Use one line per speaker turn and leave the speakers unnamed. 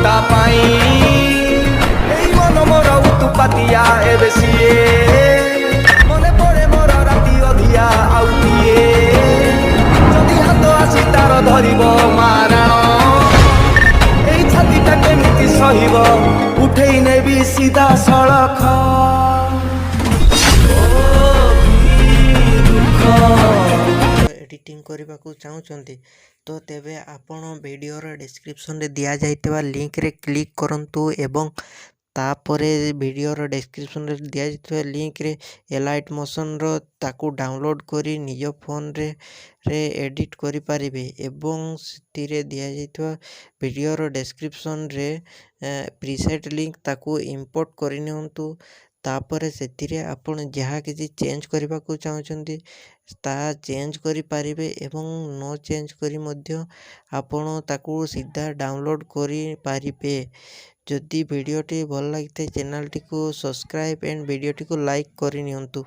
ତା ପାଇଁ ଏଇ ମନ ମୋର ଉତୁପାତିଆ ଏବେ ସିଏ ମନେ ପଡ଼େ ମୋର ରାତି ଅଧିଆ ଆଉ କିଏ ଯଦି ହାତ ଆସି ତାର ଧରିବ ମାରାଣ ଏଇ ଛାତିଟା କେମିତି ସହିବ ଉଠେଇ ନେବି ସିଧା ସଳଖ
एडिटिंग करने को चाहते तो तेबे आपण वीडियोर डिस्क्रिप्शन रे दिया जाइतवा लिंक रे क्लिक करंतु एवं तापरे वीडियोर डिस्क्रिप्शन रे दिया जाइतवा लिंक रे एलाइट मोशन रो ताकू डाउनलोड करी निज फोन रे एडिट करि पारिबे एवं सितिरे दिया जाइतवा वीडियोर डिस्क्रिप्शन रे प्रीसेट लिंक ताकू इंपोर्ट करि नियंतु तापरे सेतिरे आपण जहाँ किसी चेंज करने को चाहते ता चेंज करि पारिबे एवं नो चेंज करी मध्य आपण ताकू सीधा डाउनलोड करि पारिबे। जदि वीडियोटी भल लगी चैनल टी को सब्सक्राइब एंड वीडियोटी को लाइक करि नियंतु।